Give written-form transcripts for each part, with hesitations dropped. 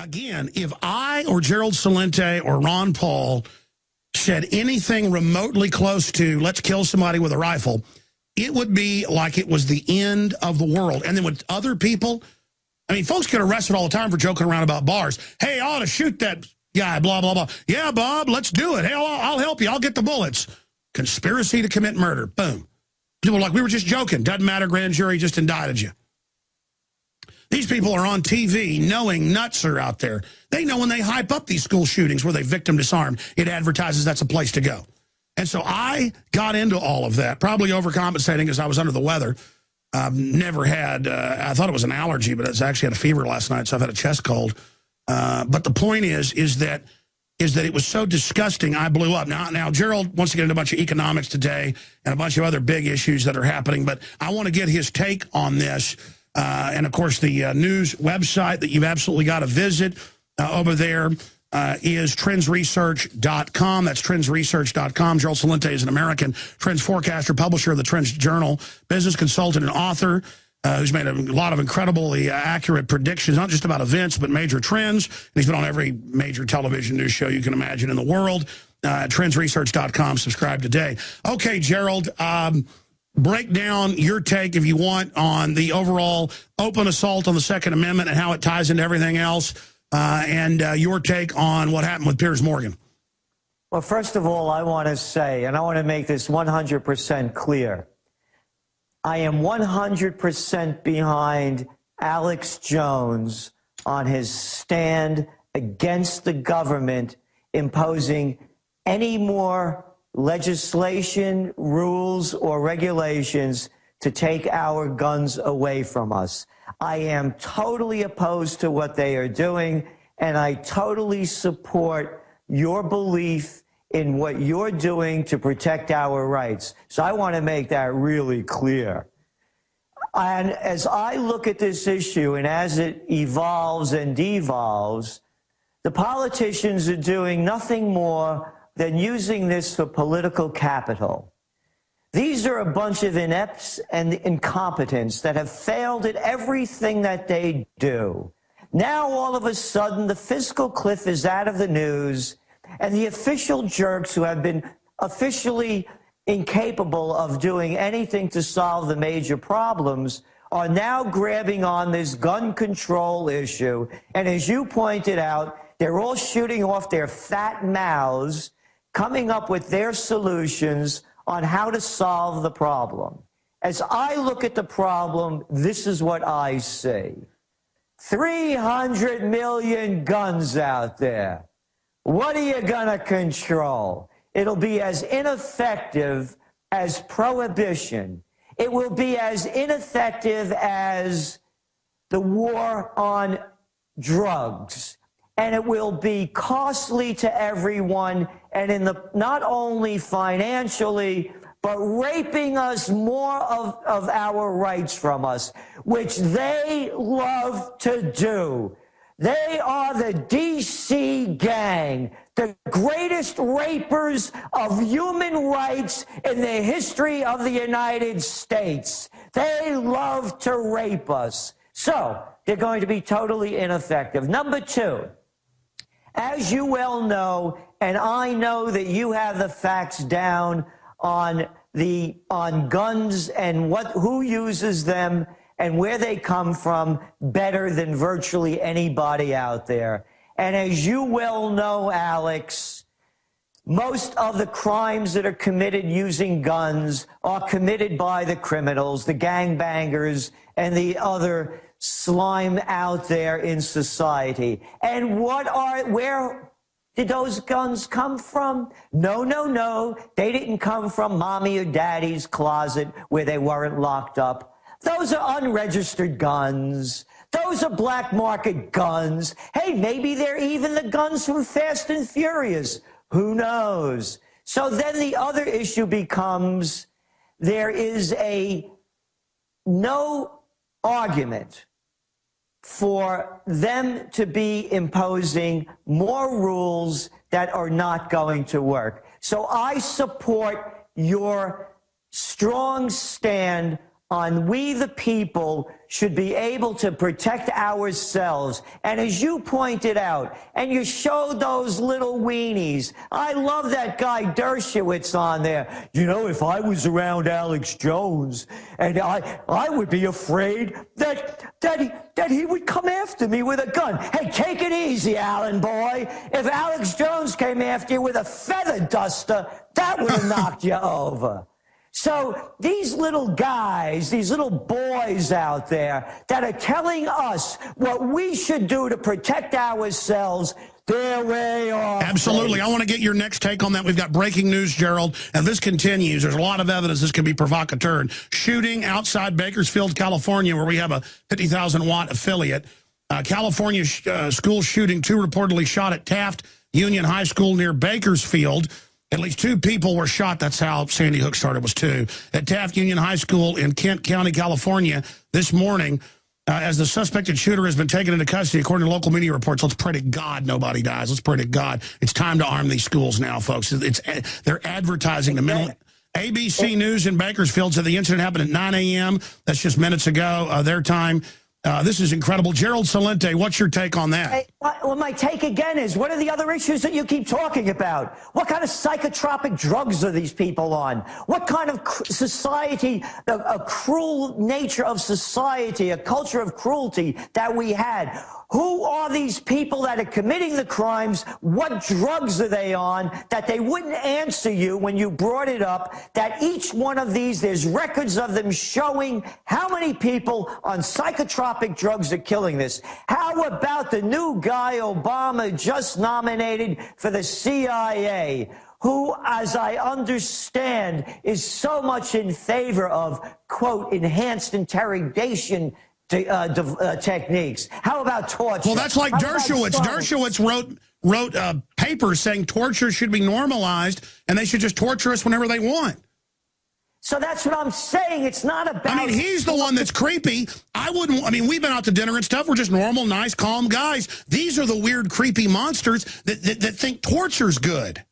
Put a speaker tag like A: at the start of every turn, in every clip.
A: again, if I or Gerald Celente or Ron Paul said anything remotely close to let's kill somebody with a rifle, it would be like it was the end of the world. And then with other people, I mean, folks get arrested all the time for joking around about bars. Hey, I ought to shoot that guy, blah, blah, blah. Yeah, Bob, let's do it. Hey, I'll help you. I'll get the bullets. Conspiracy to commit murder. Boom. People are like, we were just joking. Doesn't matter, grand jury just indicted you. These people are on TV knowing nuts are out there. They know when they hype up these school shootings where they victim disarmed, it advertises that's a place to go. And so I got into all of that, probably overcompensating because I was under the weather. Never had, I thought it was an allergy, but I actually had a fever last night, so I've had a chest cold. But the point is that it was so disgusting, I blew up. Now, Gerald wants to get into a bunch of economics today and a bunch of other big issues that are happening, but I want to get his take on this. And, of course, the news website that you've absolutely got to visit over there is trendsresearch.com. That's trendsresearch.com. Gerald Celente is an American trends forecaster, publisher of the Trends Journal, business consultant and author who's made a lot of incredibly accurate predictions, not just about events, but major trends. And he's been on every major television news show you can imagine in the world. Trendsresearch.com. Subscribe today. Okay, Gerald. Break down your take, if you want, on the overall open assault on the Second Amendment and how it ties into everything else, and your take on what happened with Piers Morgan.
B: Well, first of all, I want to say, and I want to make this 100% clear, I am 100% behind Alex Jones on his stand against the government imposing any more legislation, rules, or regulations to take our guns away from us. I am totally opposed to what they are doing, and I totally support your belief in what you're doing to protect our rights. So I want to make that really clear. And as I look at this issue and as it evolves and devolves, the politicians are doing nothing more than using this for political capital. These are a bunch of inepts and incompetents that have failed at everything that they do. Now, all of a sudden, the fiscal cliff is out of the news, and the official jerks who have been officially incapable of doing anything to solve the major problems are now grabbing on this gun control issue. And as you pointed out, they're all shooting off their fat mouths, coming up with their solutions on how to solve the problem. As I look at the problem, this is what I see. 300 million guns out there. What are you going to control? It'll be as ineffective as prohibition. It will be as ineffective as the war on drugs. And it will be costly to everyone, and in the not only financially, but raping us more of our rights from us, which they love to do. They are the DC gang, the greatest rapers of human rights in the history of the United States. They love to rape us. So they're going to be totally ineffective. Number two, as you well know, and I know that you have the facts down on guns and who uses them and where they come from better than virtually anybody out there. And as you well know, Alex, most of the crimes that are committed using guns are committed by the criminals, the gangbangers, and the other slime out there in society. And where did those guns come from? No, no, no. They didn't come from mommy or daddy's closet where they weren't locked up. Those are unregistered guns. Those are black market guns. Hey, maybe they're even the guns from Fast and Furious. Who knows? So then the other issue becomes there is no argument for them to be imposing more rules that are not going to work. So I support your strong stand on we the people should be able to protect ourselves. And as you pointed out, and you showed those little weenies, I love that guy Dershowitz on there. You know, if I was around Alex Jones, and I would be afraid that he would come after me with a gun. Hey, take it easy, Alan boy. If Alex Jones came after you with a feather duster, that would have knocked you over. So these little guys, these little boys out there that are telling us what we should do to protect ourselves, they're way off.
A: Absolutely. I want to get your next take on that. We've got breaking news, Gerald, and this continues. There's a lot of evidence this could be provocateur. Shooting outside Bakersfield, California, where we have a 50,000-watt affiliate. California school shooting, 2 reportedly shot at Taft Union High School near Bakersfield. At least 2 people were shot. That's how Sandy Hook started, was 2. At Taft Union High School in Kent County, California, this morning, as the suspected shooter has been taken into custody, according to local media reports. Let's pray to God nobody dies. Let's pray to God. It's time to arm these schools now, folks. They're advertising the mental... ABC News in Bakersfield said the incident happened at 9 a.m. That's just minutes ago, their time. This is incredible. Gerald Celente, what's your take on that?
B: Hey, well, my take again is, what are the other issues that you keep talking about? What kind of psychotropic drugs are these people on? What kind of society, a cruel nature of society, a culture of cruelty that we had? Who are these people that are committing the crimes? What drugs are they on that they wouldn't answer you when you brought it up? That each one of these, there's records of them showing how many people on psychotropic drugs are killing this. How about the new guy Obama just nominated for the CIA, who, as I understand, is so much in favor of, quote, enhanced interrogation techniques? How about torture?
A: Well, that's like Dershowitz. Dershowitz wrote papers saying torture should be normalized and they should just torture us whenever they want.
B: So that's what I'm saying. It's not about...
A: I mean, he's the one that's creepy. I mean, we've been out to dinner and stuff. We're just normal, nice, calm guys. These are the weird, creepy monsters that think torture's good.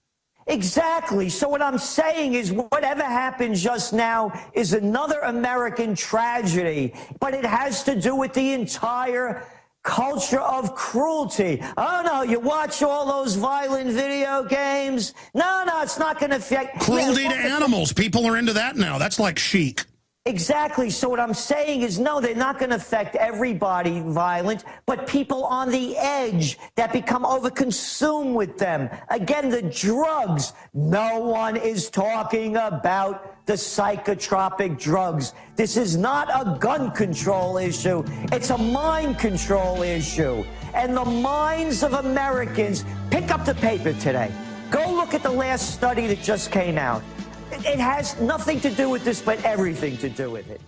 B: Exactly. So what I'm saying is, whatever happened just now is another American tragedy, but it has to do with the entire culture of cruelty. Oh, no, you watch all those violent video games? No, it's not going to affect...
A: Cruelty to animals. People are into that now. That's like chic.
B: Exactly. So what I'm saying is, no, they're not going to affect everybody violent, but people on the edge that become overconsumed with them. Again, the drugs. No one is talking about the psychotropic drugs. This is not a gun control issue. It's a mind control issue. And the minds of Americans, pick up the paper today. Go look at the last study that just came out. It has nothing to do with this, but everything to do with it.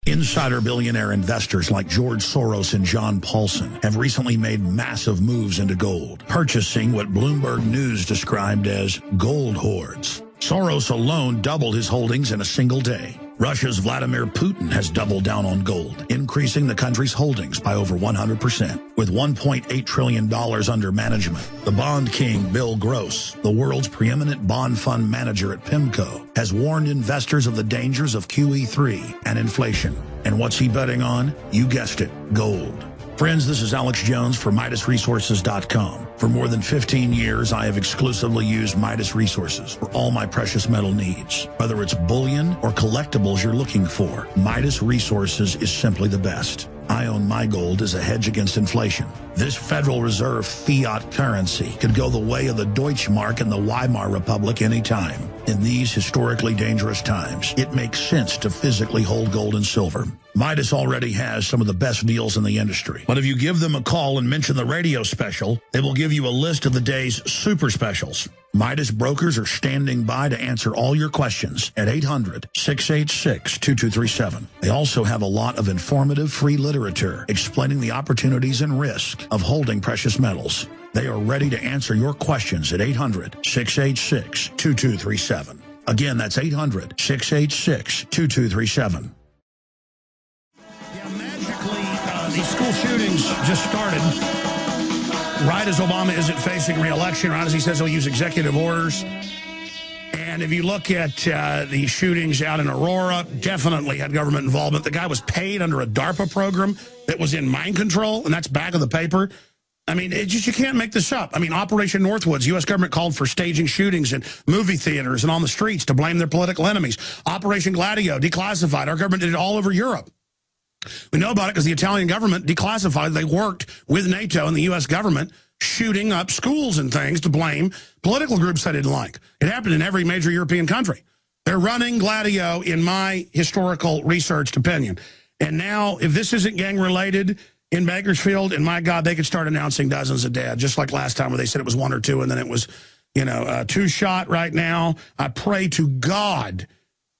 C: Insider billionaire investors like George Soros and John Paulson have recently made massive moves into gold, purchasing what Bloomberg News described as gold hoards. Soros alone doubled his holdings in a single day. Russia's Vladimir Putin has doubled down on gold, increasing the country's holdings by over 100%. With $1.8 trillion under management, the bond king Bill Gross, the world's preeminent bond fund manager at PIMCO, has warned investors of the dangers of QE3 and inflation. And what's he betting on? You guessed it, gold. Friends, this is Alex Jones for MidasResources.com. For more than 15 years, I have exclusively used Midas Resources for all my precious metal needs. Whether it's bullion or collectibles you're looking for, Midas Resources is simply the best. I own my gold as a hedge against inflation. This Federal Reserve fiat currency could go the way of the Deutschmark and the Weimar Republic anytime. In these historically dangerous times, it makes sense to physically hold gold and silver. Midas already has some of the best deals in the industry. But if you give them a call and mention the radio special, they will give you a list of the day's super specials. Midas brokers are standing by to answer all your questions at 800-686-2237. They also have a lot of informative free literature explaining the opportunities and risk of holding precious metals. They are ready to answer your questions at 800-686-2237. Again, that's 800-686-2237.
A: These school shootings just started right as Obama isn't facing re-election, right as he says he'll use executive orders. And if you look at the shootings out in Aurora, definitely had government involvement. The guy was paid under a DARPA program that was in mind control, and that's back of the paper. I mean, you can't make this up. I mean, Operation Northwoods, U.S. government called for staging shootings in movie theaters and on the streets to blame their political enemies. Operation Gladio, declassified. Our government did it all over Europe. We know about it because the Italian government declassified. They worked with NATO and the U.S. government shooting up schools and things to blame political groups they didn't like. It happened in every major European country. They're running Gladio, in my historical researched opinion. And now, if this isn't gang-related in Bakersfield, and my God, they could start announcing dozens of dead, just like last time where they said it was 1 or 2, and then it was, you know, 2 shot right now. I pray to God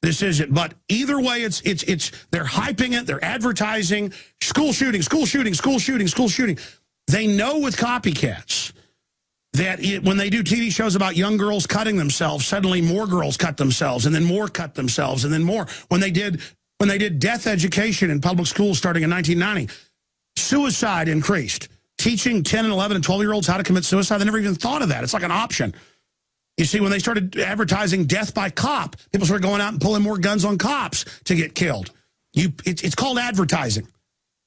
A: this isn't. But either way, it's they're hyping it, they're advertising, school shooting, school shooting, school shooting, school shooting. They know with copycats that when they do TV shows about young girls cutting themselves, suddenly more girls cut themselves, and then more cut themselves, and then more. When they did death education in public schools starting in 1990, suicide increased. Teaching 10 and 11 and 12-year-olds how to commit suicide, they never even thought of that. It's like an option. You see, when they started advertising death by cop, people started going out and pulling more guns on cops to get killed. It's called advertising.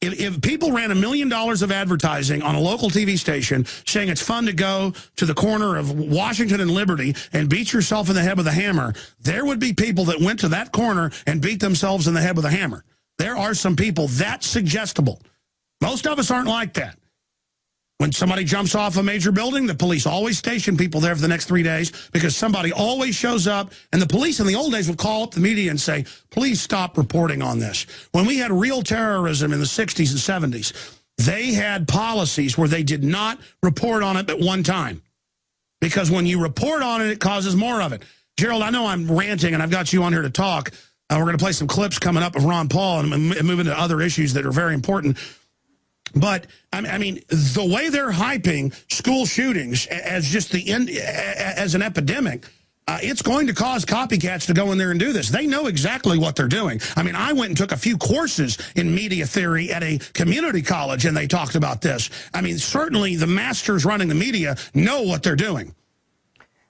A: If people ran $1 million of advertising on a local TV station saying it's fun to go to the corner of Washington and Liberty and beat yourself in the head with a hammer, there would be people that went to that corner and beat themselves in the head with a hammer. There are some people that suggestible. Most of us aren't like that. When somebody jumps off a major building, the police always station people there for the next 3 days because somebody always shows up. And the police in the old days would call up the media and say, please stop reporting on this. When we had real terrorism in the 60s and 70s, they had policies where they did not report on it at one time. Because when you report on it, it causes more of it. Gerald, I know I'm ranting and I've got you on here to talk. We're going to play some clips coming up of Ron Paul and move into other issues that are very important. But, I mean, the way they're hyping school shootings as just as an epidemic, it's going to cause copycats to go in there and do this. They know exactly what they're doing. I mean, I went and took a few courses in media theory at a community college, and they talked about this. I mean, certainly the masters running the media know what they're doing.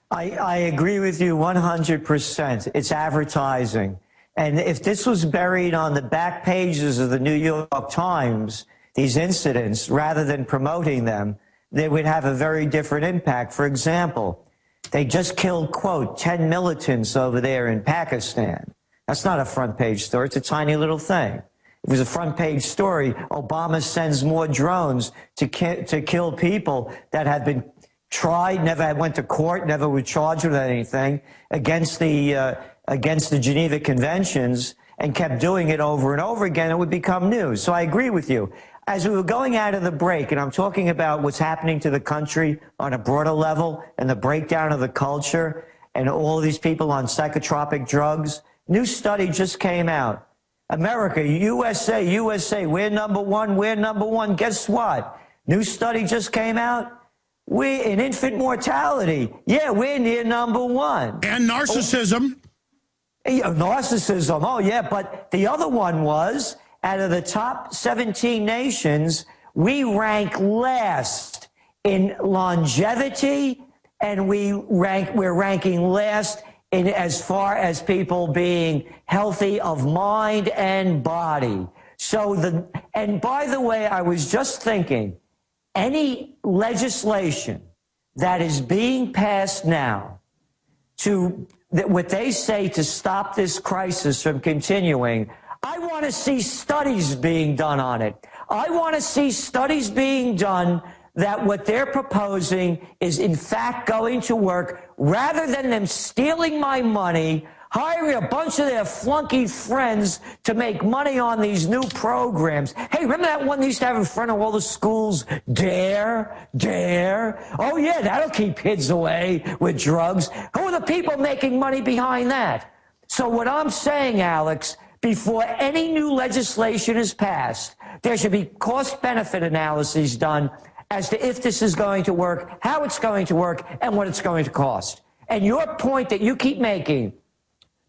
B: I agree with you 100%. It's advertising. And if this was buried on the back pages of the New York Times, these incidents, rather than promoting them, they would have a very different impact. For example, they just killed, quote, 10 militants over there in Pakistan. That's not a front page story. It's a tiny little thing. If it was a front page story, Obama sends more drones to kill people that had been tried, never went to court, never were charged with anything against the Geneva Conventions, and kept doing it over and over again, it would become news. So I agree with you. As we were going out of the break, and I'm talking about what's happening to the country on a broader level and the breakdown of the culture and all of these people on psychotropic drugs, new study just came out. America, USA, we're number one. Guess what? New study just came out. We're in infant mortality. Yeah, we're near number 1.
A: And narcissism.
B: Narcissism, oh yeah, but the other one was, out of the top 17 nations, we're ranking last in longevity, and we're ranking last in as far as people being healthy of mind and body. So and by the way, I was just thinking, any legislation that is being passed now what they say to stop this crisis from continuing, I want to see studies being done on it. I want to see studies being done that what they're proposing is in fact going to work, rather than them stealing my money, hiring a bunch of their flunky friends to make money on these new programs. Hey, remember that one they used to have in front of all the schools? Dare. Oh, yeah, that'll keep kids away with drugs. Who are the people making money behind that? So what I'm saying, Alex, before any new legislation is passed, there should be cost-benefit analyses done as to if this is going to work, how it's going to work, and what it's going to cost. And your point that you keep making,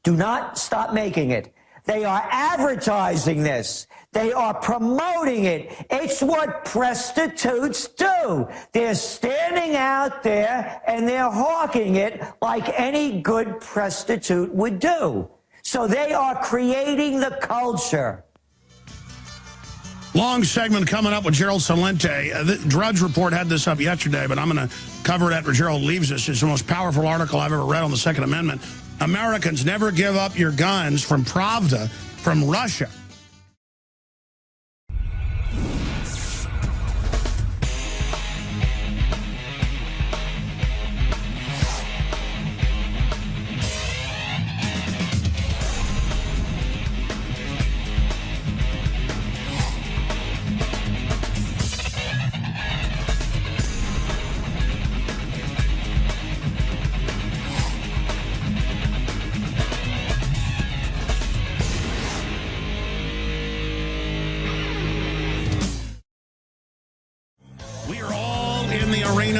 B: do not stop making it, They are advertising this. They are promoting it. It's what prostitutes do. They're standing out there and they're hawking it like any good prostitute would do. So they are creating the culture.
A: Long segment coming up with Gerald Celente. The Drudge Report had this up yesterday, but I'm going to cover it after Gerald leaves us. It's the most powerful article I've ever read on the Second Amendment. Americans, never give up your guns, from Pravda, from Russia.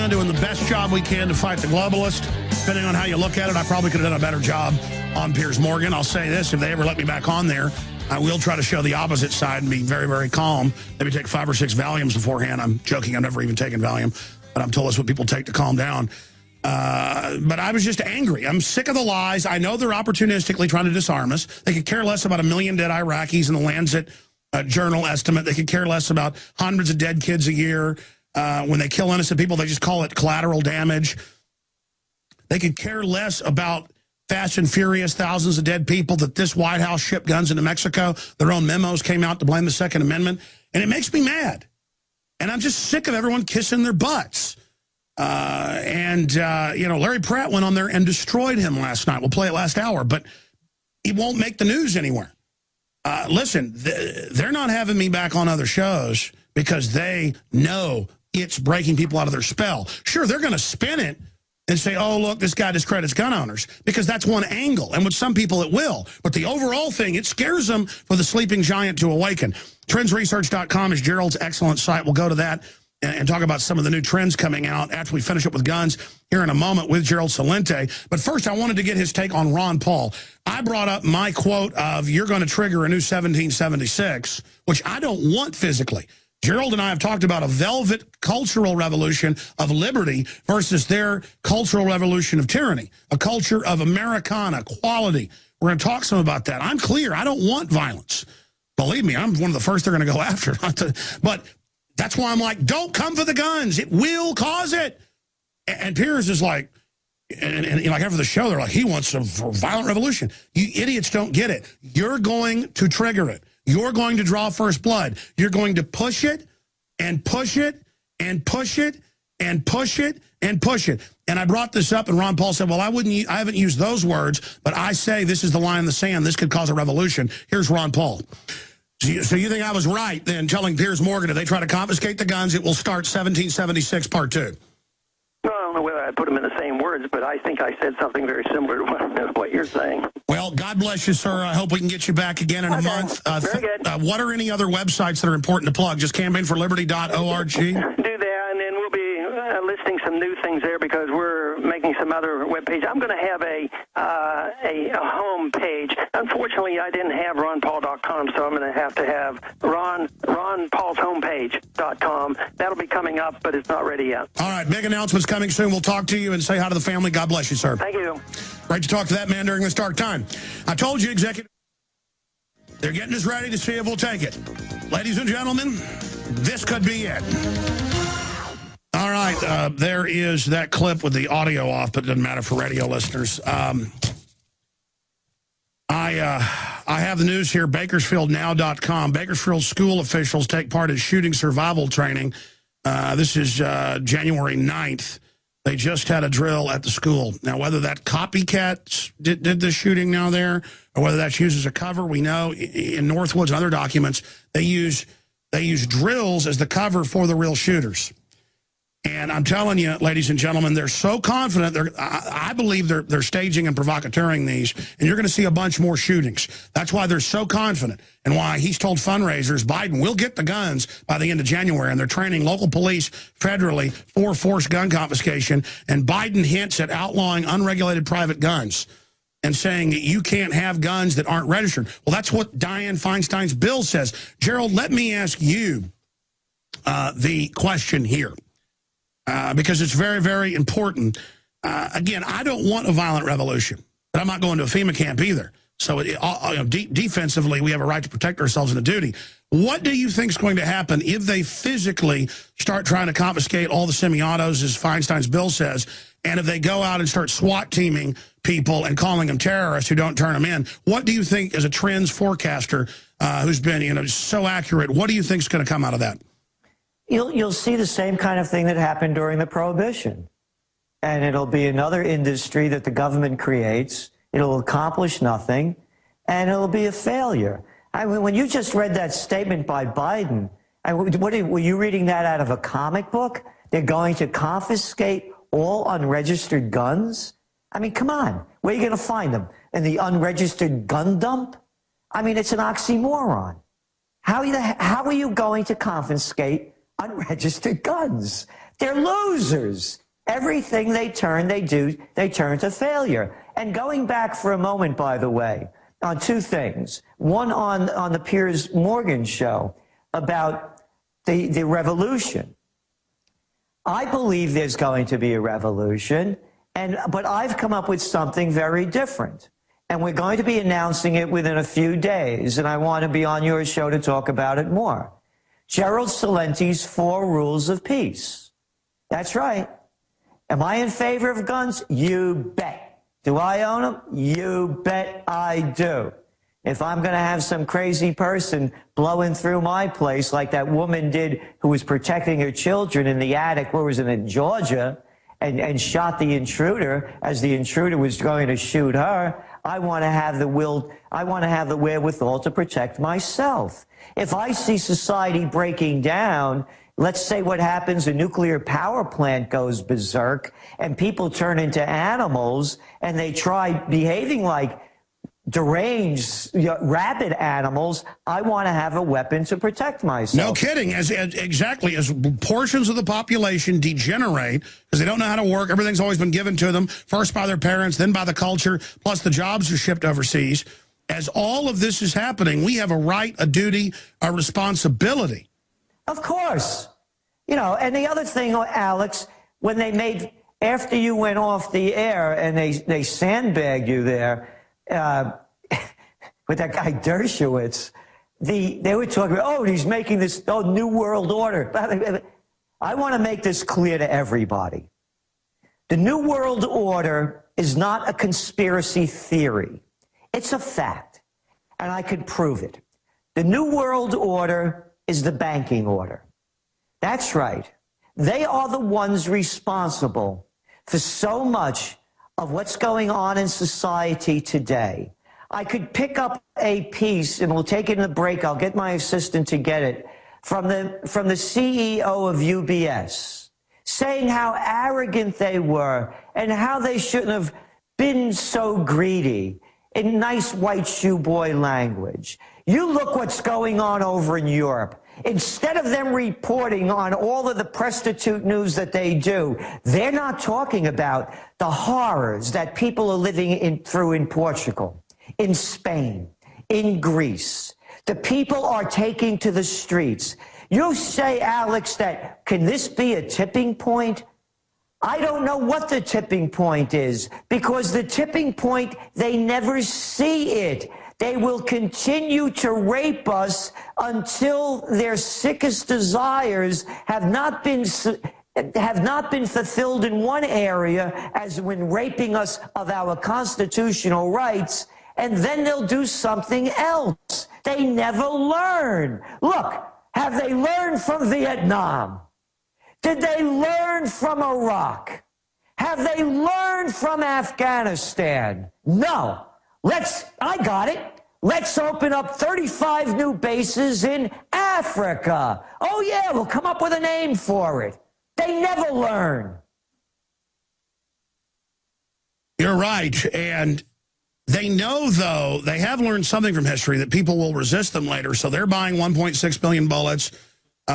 A: Doing the best job we can to fight the globalist. Depending on how you look at it, I probably could have done a better job on Piers Morgan. I'll say this, if they ever let me back on there, I will try to show the opposite side and be very, very calm. Maybe take 5 or 6 Valiums beforehand. I'm joking, I've never even taken Valium, but I'm told that's what people take to calm down. But I was just angry. I'm sick of the lies. I know they're opportunistically trying to disarm us. They could care less about 1 million dead Iraqis in the Lancet Journal estimate. They could care less about hundreds of dead kids a year. When they kill innocent people, they just call it collateral damage. They could care less about Fast and Furious, thousands of dead people, that this White House shipped guns into Mexico. Their own memos came out to blame the Second Amendment. And it makes me mad. And I'm just sick of everyone kissing their butts. You know, Larry Pratt went on there and destroyed him last night. We'll play it last hour, but he won't make the news anywhere. Listen, they're not having me back on other shows because they know it's breaking people out of their spell. Sure, they're going to spin it and say, oh, look, this guy discredits gun owners, because that's one angle. And with some people it will. But the overall thing, it scares them for the sleeping giant to awaken. Trendsresearch.com is Gerald's excellent site. We'll go to that and talk about some of the new trends coming out after we finish up with guns here in a moment with Gerald Celente. But first, I wanted to get his take on Ron Paul. I brought up my quote of, you're going to trigger a new 1776, which I don't want physically. Gerald and I have talked about a velvet cultural revolution of liberty versus their cultural revolution of tyranny, a culture of Americana, quality. We're going to talk some about that. I'm clear. I don't want violence. Believe me, I'm one of the first they're going to go after. But that's why I'm like, don't come for the guns. It will cause it. And Piers is like, and like after the show, they're like, he wants a violent revolution. You idiots don't get it. You're going to trigger it. You're going to draw first blood. You're going to push it and push it and push it and push it and push it. And I brought this up, and Ron Paul said, well, I haven't used those words, but I say this is the line in the sand. This could cause a revolution. Here's Ron Paul. So you think I was right then telling Piers Morgan if they try to confiscate the guns, it will start 1776 Part 2?
D: Well, I don't know whether I put them in the same words, but I think I said something very similar to what you're saying. Well,
A: God bless you, sir. I hope we can get you back again in a month.
D: Very good.
A: What are any other websites that are important to plug? Just campaignforliberty.org?
D: Do that, and then we'll be listing some new things there because we're making some other web pages. I'm going to have a home page. Unfortunately, I didn't have ronpaul.com, so I'm going to have ronpaulshomepage.com. That'll be coming up, but it's not ready yet.
A: All right, big announcements coming soon. We'll talk to you and say hi to the family. God bless you, sir.
D: Thank you.
A: Great to talk to that man during this dark time. I told you, executive, they're getting us ready to see if we'll take it. Ladies and gentlemen, this could be it. All right, there is that clip with the audio off, but it doesn't matter for radio listeners. I have the news here, BakersfieldNow.com. Bakersfield school officials take part in shooting survival training. This is January 9th. They just had a drill at the school. Now, whether that copycats did the shooting now there, or whether that's used as a cover, we know in Northwoods and other documents, they use drills as the cover for the real shooters. And I'm telling you, ladies and gentlemen, they're so confident. I believe they're staging and provocateuring these, and you're going to see a bunch more shootings. That's why they're so confident, and why he's told fundraisers Biden will get the guns by the end of January, and they're training local police federally for forced gun confiscation, and Biden hints at outlawing unregulated private guns. and saying that you can't have guns that aren't registered. Well, that's what Dianne Feinstein's bill says. Gerald, let me ask you the question here, because it's very, very important. Again, I don't want a violent revolution, but I'm not going to a FEMA camp either. So defensively, we have a right to protect ourselves and a duty. What do you think is going to happen if they physically start trying to confiscate all the semi-autos, as Feinstein's bill says, and if they go out and start SWAT teaming people and calling them terrorists who don't turn them in? What do you think, as a trends forecaster who's been so accurate, what do you think is going to come out of that?
B: You'll see the same kind of thing that happened during the Prohibition. And it'll be another industry that the government creates. It'll accomplish nothing, and it'll be a failure. When you just read that statement by Biden, were you reading that out of a comic book? They're going to confiscate all unregistered guns? I mean, come on. Where are you going to find them? In the unregistered gun dump? I mean, it's an oxymoron. How are you going to confiscate unregistered guns? They're losers. Everything they turn to failure. And going back for a moment, by the way, on two things. One on the Piers Morgan show about the revolution. I believe there's going to be a revolution, but I've come up with something very different. And we're going to be announcing it within a few days, and I want to be on your show to talk about it more. Gerald Celente's 4 Rules of Peace. That's right. Am I in favor of guns? You bet. Do I own them? You bet I do. If I'm going to have some crazy person blowing through my place like that woman did who was protecting her children in the attic, where was it, in Georgia, and shot the intruder as the intruder was going to shoot her, I want to have the wherewithal to protect myself. If I see society breaking down, let's say what happens, a nuclear power plant goes berserk and people turn into animals and they try behaving like deranged, rabid animals, I want to have a weapon to protect myself.
A: No kidding. Exactly. As portions of the population degenerate because they don't know how to work, everything's always been given to them, first by their parents, then by the culture, plus the jobs are shipped overseas. As all of this is happening, we have a right, a duty, a responsibility.
B: Of course. And the other thing, Alex, when after you went off the air and they sandbagged you there with that guy Dershowitz, they were talking about, he's making this New World Order. I want to make this clear to everybody. The New World Order is not a conspiracy theory. It's a fact, and I could prove it. The New World Order is the banking order. That's right. They are the ones responsible for so much of what's going on in society today. I could pick up a piece, and we'll take it in a break. I'll get my assistant to get it, from the CEO of UBS, saying how arrogant they were and how they shouldn't have been so greedy, in nice white shoe boy language. You look what's going on over in Europe. Instead of them reporting on all of the prostitute news that they do, they're not talking about the horrors that people are living through in Portugal, in Spain, in Greece. The people are taking to the streets. You say, Alex, can this be a tipping point? I don't know what the tipping point is, because the tipping point, they never see it. They will continue to rape us until their sickest desires have not been fulfilled in one area, as when raping us of our constitutional rights, and then they'll do something else. They never learn. Look, have they learned from Vietnam? Did they learn from Iraq? Have they learned from Afghanistan? No. I got it. Let's open up 35 new bases in Africa. Oh, yeah, we'll come up with a name for it. They never learn.
A: You're right. And they know, though, they have learned something from history, that people will resist them later. So they're buying 1.6 billion bullets.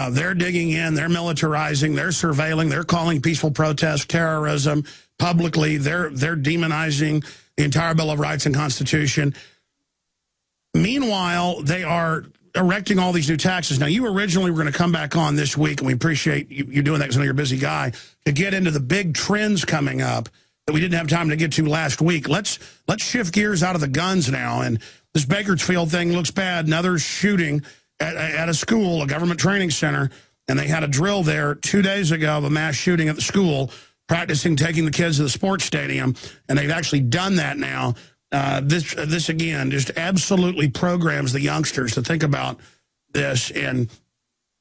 A: They're digging in. They're militarizing. They're surveilling. They're calling peaceful protest terrorism publicly. They're demonizing the entire Bill of Rights and Constitution. Meanwhile, they are erecting all these new taxes. Now, you originally were going to come back on this week, and we appreciate you doing that because I know you're a busy guy, to get into the big trends coming up that we didn't have time to get to last week. Let's shift gears out of the guns now. And this Bakersfield thing looks bad. Another shooting at a school, a government training center, and they had a drill there 2 days ago of a mass shooting at the school, practicing taking the kids to the sports stadium, and they've actually done that now. This again just absolutely programs the youngsters to think about this and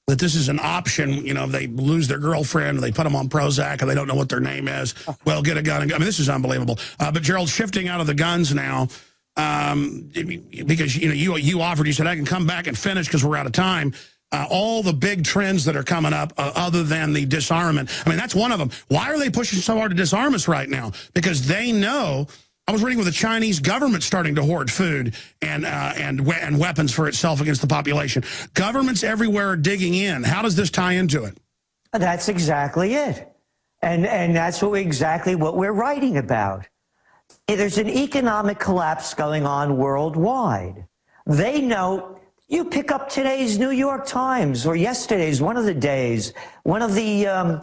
A: that this is an option. You know, if they lose their girlfriend, or they put them on Prozac, and they don't know what their name is, well, get a gun and go. I mean, this is unbelievable. But Gerald, shifting out of the guns now, because you offered, you said I can come back and finish because we're out of time. All the big trends that are coming up, other than the disarmament. I mean, that's one of them. Why are they pushing so hard to disarm us right now? Because they know. I was reading with the Chinese government starting to hoard food and weapons for itself against the population. Governments everywhere are digging in. How does this tie into it?
B: That's exactly it. And that's exactly what we're writing about. There's an economic collapse going on worldwide. They know. You pick up today's New York Times or yesterday's, one of the days, one of the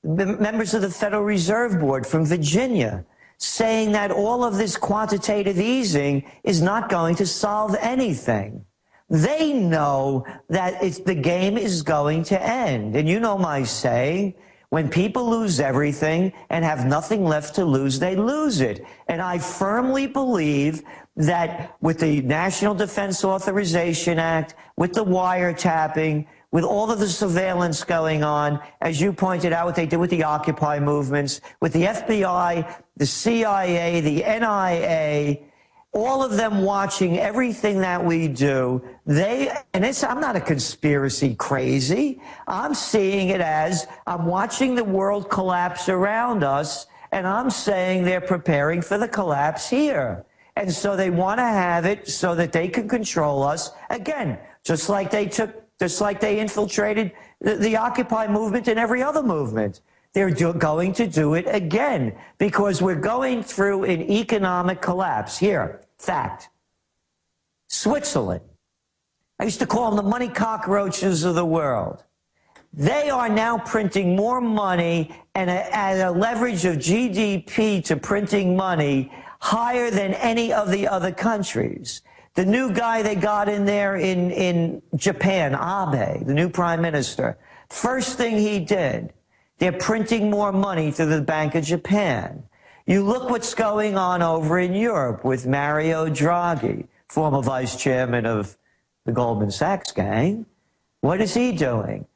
B: members of the Federal Reserve Board from Virginia, saying that all of this quantitative easing is not going to solve anything. They know that the game is going to end. And you know my saying, when people lose everything and have nothing left to lose, they lose it. And I firmly believe that with the National Defense Authorization Act, with the wiretapping, with all of the surveillance going on, as you pointed out, what they did with the Occupy movements, with the FBI, the CIA, the NIA, all of them watching everything that we do, I'm not a conspiracy crazy. I'm seeing it as I'm watching the world collapse around us, and I'm saying they're preparing for the collapse here. And so they want to have it so that they can control us, again, just like they infiltrated the Occupy movement and every other movement. They're going to do it again because we're going through an economic collapse. Here, fact. Switzerland. I used to call them the money cockroaches of the world. They are now printing more money and at a leverage of GDP to printing money higher than any of the other countries. The new guy they got in there in Japan, Abe, the new prime minister, first thing he did, they're printing more money through the Bank of Japan. You look what's going on over in Europe with Mario Draghi, former vice chairman of the Goldman Sachs gang. What is he doing?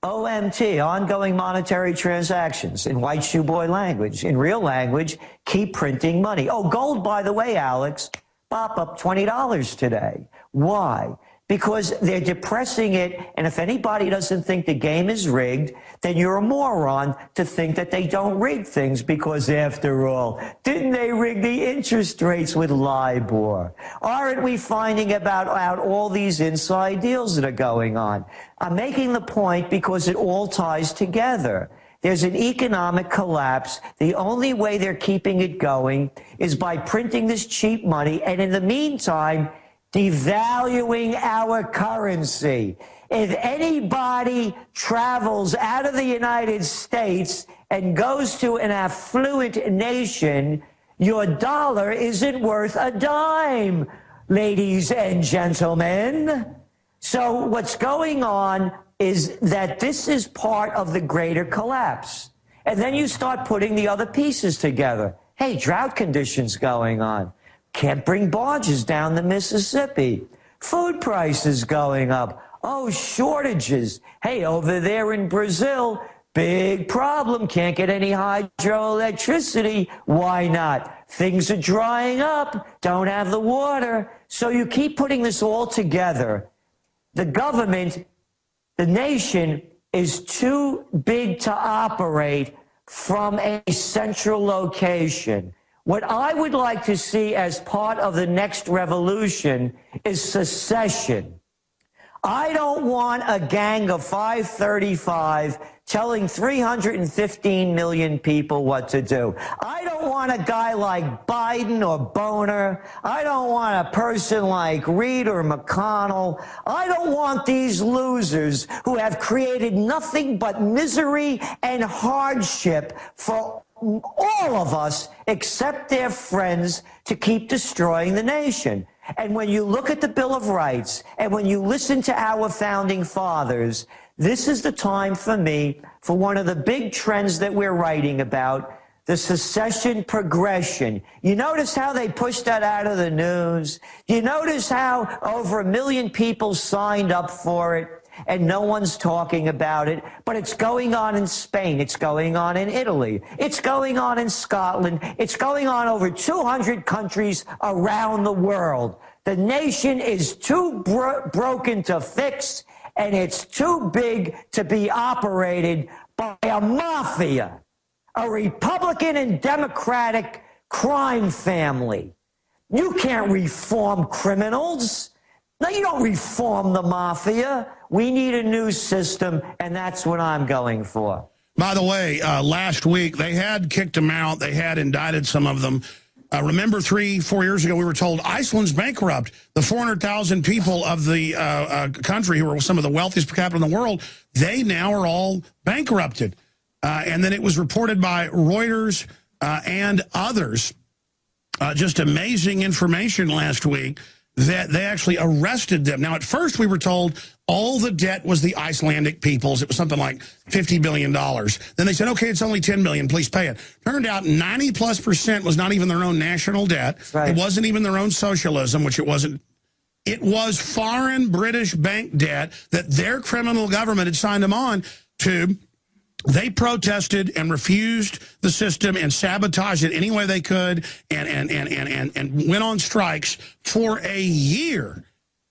B: OMT, ongoing monetary transactions, in white shoe boy language. In real language, keep printing money. Oh, gold, by the way, Alex, pop up $20 today. Why? Because they're depressing it, and if anybody doesn't think the game is rigged, then you're a moron to think that they don't rig things, because after all, didn't they rig the interest rates with LIBOR? Aren't we finding out all these inside deals that are going on? I'm making the point because it all ties together. There's an economic collapse. The only way they're keeping it going is by printing this cheap money, and in the meantime, devaluing our currency. If anybody travels out of the United States and goes to an affluent nation, your dollar isn't worth a dime, ladies and gentlemen. So what's going on is that this is part of the greater collapse. And then you start putting the other pieces together. Hey, drought conditions going on. Can't bring barges down the Mississippi. Food prices going up. Oh, shortages. Hey, over there in Brazil, big problem. Can't get any hydroelectricity. Why not? Things are drying up. Don't have the water. So you keep putting this all together. The government, the nation, is too big to operate from a central location. What I would like to see as part of the next revolution is secession. I don't want a gang of 535 telling 315 million people what to do. I don't want a guy like Biden or Boner. I don't want a person like Reid or McConnell. I don't want these losers who have created nothing but misery and hardship for all of us except their friends to keep destroying the nation. And when you look at the Bill of Rights and when you listen to our founding fathers, this is the time for me for one of the big trends that we're writing about, the secession progression. You notice how they pushed that out of the news? You notice how over 1 million people signed up for it? And no one's talking about it, but it's going on in Spain. It's going on in Italy. It's going on in Scotland. It's going on over 200 countries around the world. The nation is too broken to fix, and it's too big to be operated by a mafia, a Republican and Democratic crime family. You can't reform criminals. No, you don't reform the mafia. We need a new system, and that's what I'm going for.
A: By the way, last week, they had kicked them out. They had indicted some of them. Remember 3-4 years ago, we were told Iceland's bankrupt. The 400,000 people of the country who were some of the wealthiest per capita in the world, they now are all bankrupted. And then it was reported by Reuters and others, just amazing information last week, that they actually arrested them. Now, at first we were told all the debt was the Icelandic people's. It was something like $50 billion. Then they said, okay, it's only $10 billion, please pay it. Turned out 90+% was not even their own national debt. Right. It wasn't even their own socialism, which it wasn't. It was foreign British bank debt that their criminal government had signed them on to. They protested and refused the system and sabotaged it any way they could and went on strikes for a year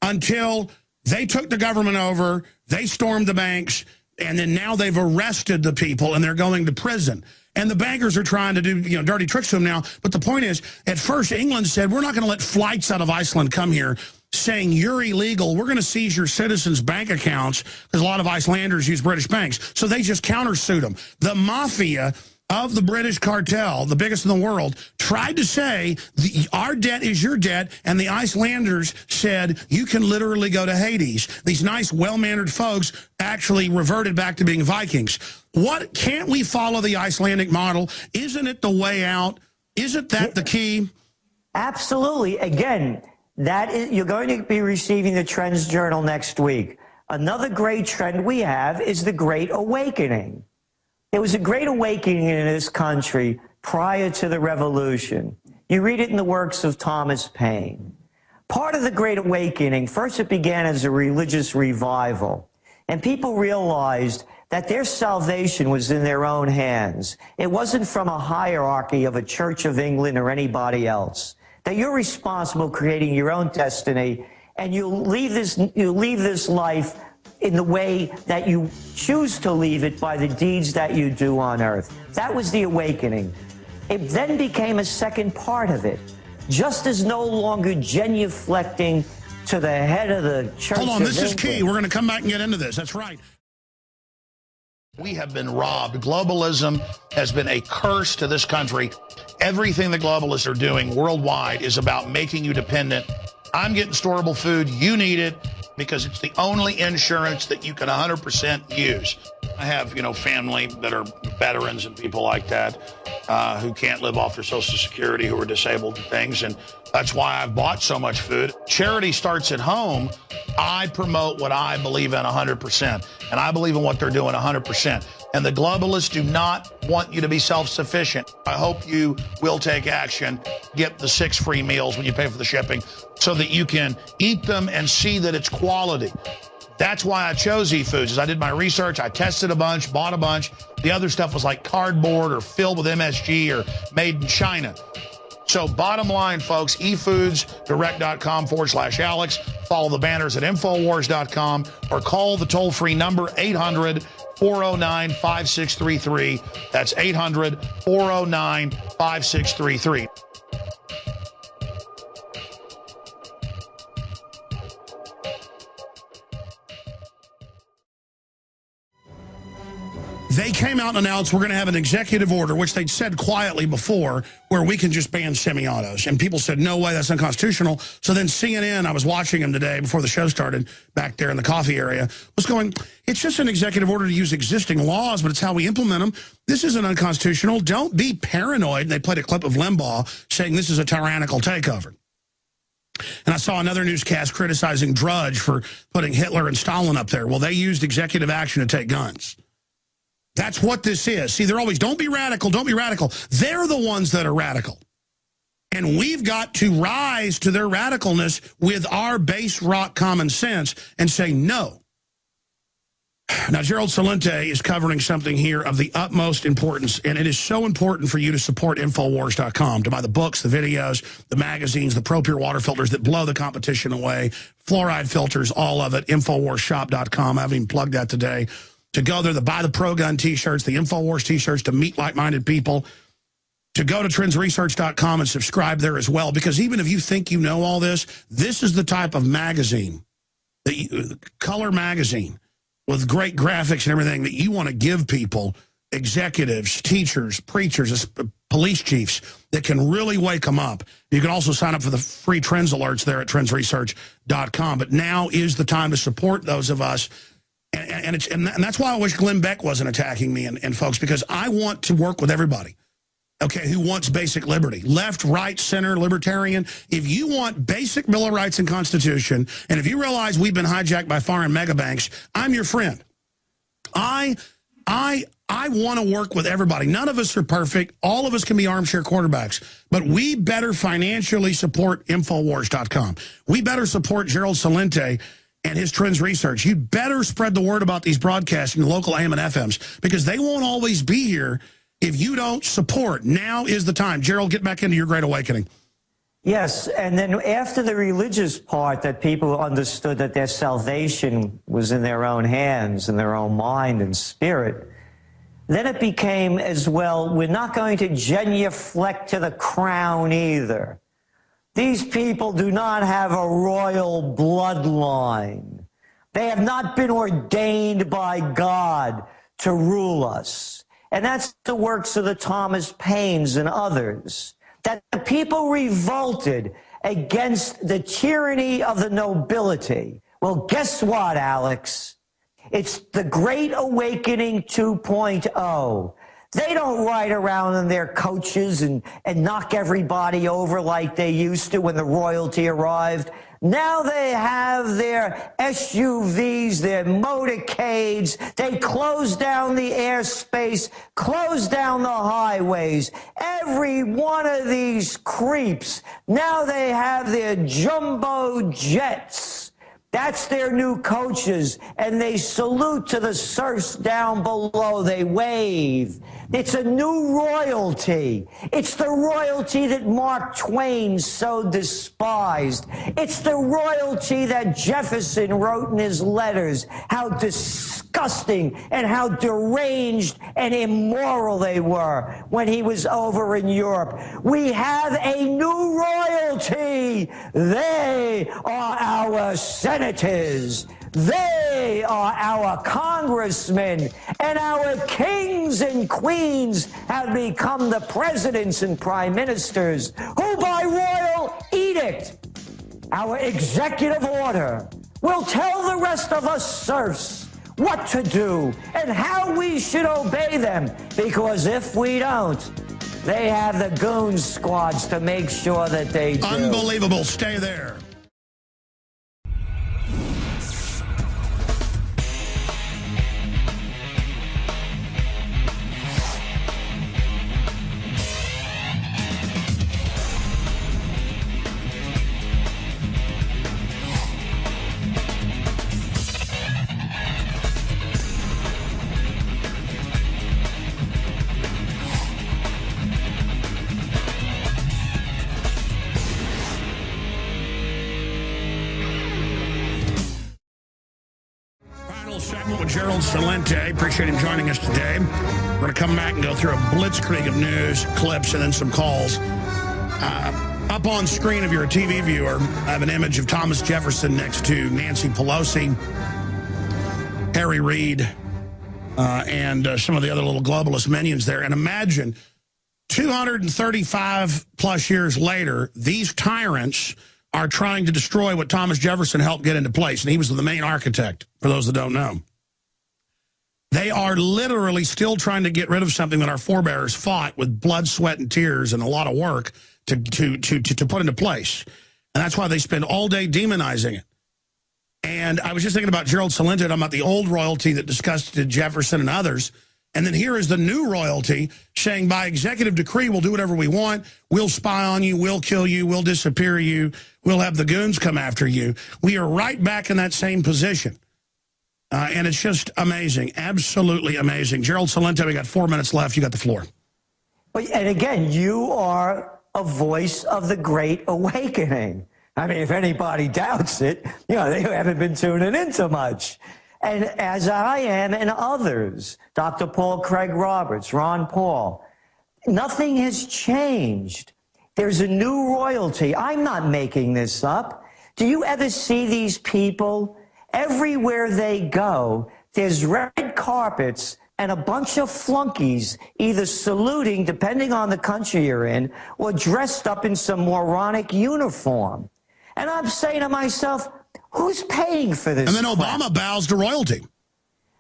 A: until they took the government over, they stormed the banks, and then now they've arrested the people and they're going to prison. And the bankers are trying to do dirty tricks to them now. But the point is, at first England said, we're not going to let flights out of Iceland come here saying you're illegal. We're going to seize your citizens' bank accounts because a lot of Icelanders use British banks. So they just countersued them. The mafia of the British cartel, the biggest in the world, tried to say our debt is your debt, and the Icelanders said you can literally go to Hades. These nice, well-mannered folks actually reverted back to being Vikings. What, can't we follow the Icelandic model? Isn't it the way out? Isn't that the key? Absolutely. Again, you're going to be receiving the Trends Journal next week. Another great trend we have is the Great Awakening. There was a great awakening in this country prior to the Revolution. You read it in the works of Thomas Paine. Part of the Great Awakening, first it began as a religious revival, and people realized that their salvation was in their own hands. It wasn't from a hierarchy of a Church of England or anybody else. That you're responsible creating your own destiny, and you leave this life in the way that you choose to leave it by the deeds that you do on earth. That was the awakening. It then became a second part of it. Just as no longer genuflecting to the head of the Church of England. Hold on, this is key. We're going to come back and get into this. That's right. We have been robbed. Globalism has been a curse to this country. Everything the globalists are doing worldwide is about making you dependent. I'm getting storable food. You need it because it's the only insurance that you can 100% use. I have, family that are veterans and people like that who can't live off their Social Security, who are disabled and things, and that's why I've bought so much food. Charity starts at home. I promote what I believe in 100%, and I believe in what they're doing 100%. And the globalists do not want you to be self-sufficient. I hope you will take action, get the 6 free meals when you pay for the shipping so that you can eat them and see that it's quality. That's why I chose eFoods. As I did my research, I tested a bunch, bought a bunch. The other stuff was like cardboard or filled with MSG or made in China. So bottom line, folks, efoodsdirect.com/Alex. Follow the banners at Infowars.com or call the toll-free number 800-409-5633. That's 800-409-5633. out and announced we're going to have an executive order, which they'd said quietly before, where we can just ban semi-autos. And people said, no way, that's unconstitutional. So then CNN, I was watching them today before the show started, back there in the coffee area, was going, it's just an executive order to use existing laws, but it's how we implement them. This isn't unconstitutional. Don't be paranoid. And they played a clip of Limbaugh saying this is a tyrannical takeover. And I saw another newscast criticizing Drudge for putting Hitler and Stalin up there. Well, they used executive action to take guns. That's what this is. See, they're always, don't be radical, don't be radical. They're the ones that are radical. And we've got to rise to their radicalness with our base rock common sense and say no. Now, Gerald Celente is covering something here of the utmost importance, and it is so important for you to support Infowars.com, to buy the books, the videos, the magazines, the Pro Pure water filters that blow the competition away, fluoride filters, all of it, Infowarsshop.com. I haven't even plugged that today. To go there, to buy the Pro Gun T-shirts, the Infowars T-shirts, to meet like-minded people, to go to trendsresearch.com and subscribe there as well, because even if you think you know all this, this is the type of magazine, color magazine, with great graphics and everything that you want to give people, executives, teachers, preachers, police chiefs, that can really wake them up. You can also sign up for the free Trends Alerts there at trendsresearch.com. But now is the time to support those of us. And that's why I wish Glenn Beck wasn't attacking me and folks, because I want to work with everybody, okay, who wants basic liberty. Left, right, center, libertarian. If you want basic Bill of Rights and Constitution, and if you realize we've been hijacked by foreign mega banks, I'm your friend. I want to work with everybody. None of us are perfect. All of us can be armchair quarterbacks. But we better financially support Infowars.com. We better support Gerald Celente and his Trends Research. You better spread the word about these broadcasts in the local AM and FMs, because they won't always be here if you don't support. Now is the time. Gerald, get back into your Great Awakening.
B: Yes, and then after the religious part, that people understood that their salvation was in their own hands, in their own mind and spirit, then it became as well, we're not going to genuflect to the crown either. These people do not have a royal bloodline. They have not been ordained by God to rule us. And that's the works of the Thomas Paines and others, that the people revolted against the tyranny of the nobility. Well, guess what, Alex? It's the Great Awakening 2.0. They don't ride around in their coaches and knock everybody over like they used to when the royalty arrived. Now they have their SUVs, their motorcades. They close down the airspace, close down the highways. Every one of these creeps, now they have their jumbo jets. That's their new coaches, and they salute to the serfs down below. They wave. It's a new royalty. It's the royalty that Mark Twain so despised. It's the royalty that Jefferson wrote in his letters, how disgusting and how deranged and immoral they were when he was over in Europe. We have a new royalty. They are our senators. They are our congressmen, and our kings and queens have become the presidents and prime ministers who, by royal edict, our executive order, will tell the rest of us serfs what to do and how we should obey them, because if we don't, they have the goon squads to make sure that they do.
A: Unbelievable. Stay there. Segment with Gerald Celente. Appreciate him joining us today. We're going to come back and go through a blitzkrieg of news, clips, and then some calls. Up on screen, if you're a TV viewer, I have an image of Thomas Jefferson next to Nancy Pelosi, Harry Reid, and some of the other little globalist minions there. And imagine 235 plus years later, these tyrants are trying to destroy what Thomas Jefferson helped get into place. And he was the main architect, for those that don't know. They are literally still trying to get rid of something that our forebears fought with blood, sweat, and tears and a lot of work to put into place. And that's why they spend all day demonizing it. And I was just thinking about Gerald Celente, talking about the old royalty that disgusted Jefferson and others. And then here is the new royalty saying by executive decree, we'll do whatever we want. We'll spy on you. We'll kill you. We'll disappear you. We'll have the goons come after you. We are right back in that same position. And it's just amazing. Absolutely amazing. Gerald Celente, we got 4 minutes left. You got the floor.
B: And again, you are a voice of the Great Awakening. I mean, if anybody doubts it, you know, they haven't been tuning in so much. And as I am and others, Dr. Paul Craig Roberts, Ron Paul, nothing has changed. There's a new royalty. I'm not making this up. Do you ever see these people? Everywhere they go, there's red carpets and a bunch of flunkies either saluting, depending on the country you're in, or dressed up in some moronic uniform. And I'm saying to myself, who's paying for this?
A: And then
B: crap?
A: Obama bows to royalty.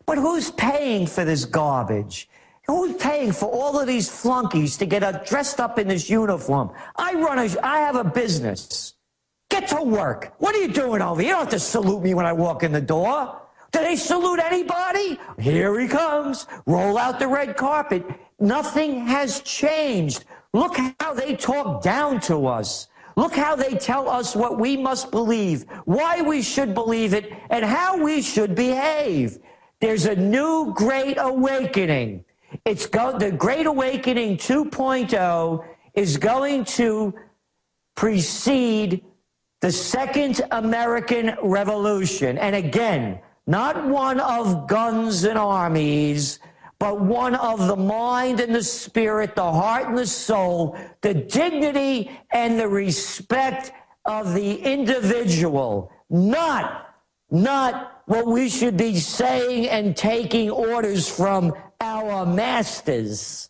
B: But who's paying for this garbage? Who's paying for all of these flunkies to get dressed up in this uniform? I have a business. Get to work. What are you doing over here? You don't have to salute me when I walk in the door. Do they salute anybody? Here he comes. Roll out the red carpet. Nothing has changed. Look how they talk down to us. Look how they tell us what we must believe, why we should believe it, and how we should behave. There's a new Great Awakening. The Great Awakening 2.0 is going to precede the Second American Revolution. And again, not one of guns and armies, but one of the mind and the spirit, the heart and the soul, the dignity and the respect of the individual. Not what we should be saying and taking orders from our masters.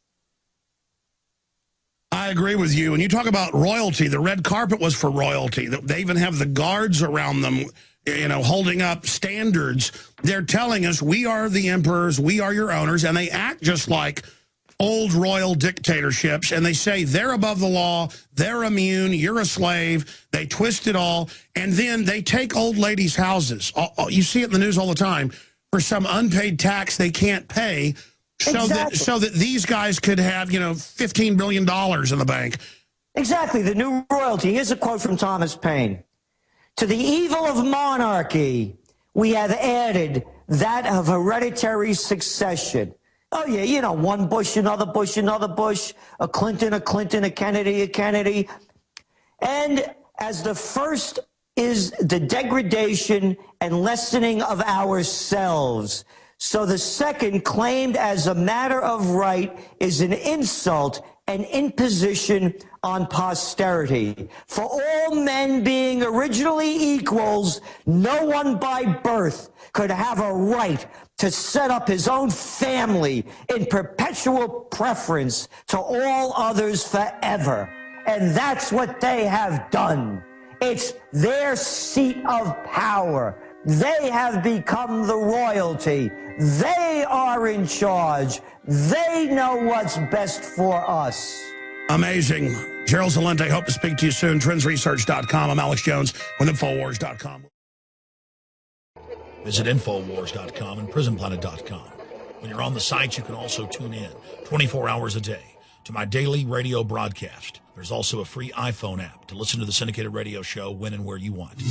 A: I agree with you. When you talk about royalty, the red carpet was for royalty. They even have the guards around them, you know, holding up standards. They're telling us we are the emperors, we are your owners, and they act just like old royal dictatorships, and they say they're above the law, they're immune, you're a slave. They twist it all, and then they take old ladies' houses. You see it in the news all the time for some unpaid tax they can't pay. So that these guys could have, you know, $15 billion in the bank.
B: Exactly, the new royalty. Here's a quote from Thomas Paine. To the evil of monarchy, we have added that of hereditary succession. Oh, yeah, you know, one Bush, another Bush, another Bush, a Clinton, a Kennedy, a Kennedy. And as the first is the degradation and lessening of ourselves, so the second, claimed as a matter of right, is an insult and imposition on posterity. For all men being originally equals, no one by birth could have a right to set up his own family in perpetual preference to all others forever. And that's what they have done. It's their seat of power. They have become the royalty. They are in charge. They know what's best for us.
A: Amazing. Gerald Celente, hope to speak to you soon. Trendsresearch.com. I'm Alex Jones with Infowars.com.
C: Visit Infowars.com and PrisonPlanet.com. When you're on the site, you can also tune in 24 hours a day to my daily radio broadcast. There's also a free iPhone app to listen to the syndicated radio show when and where you want.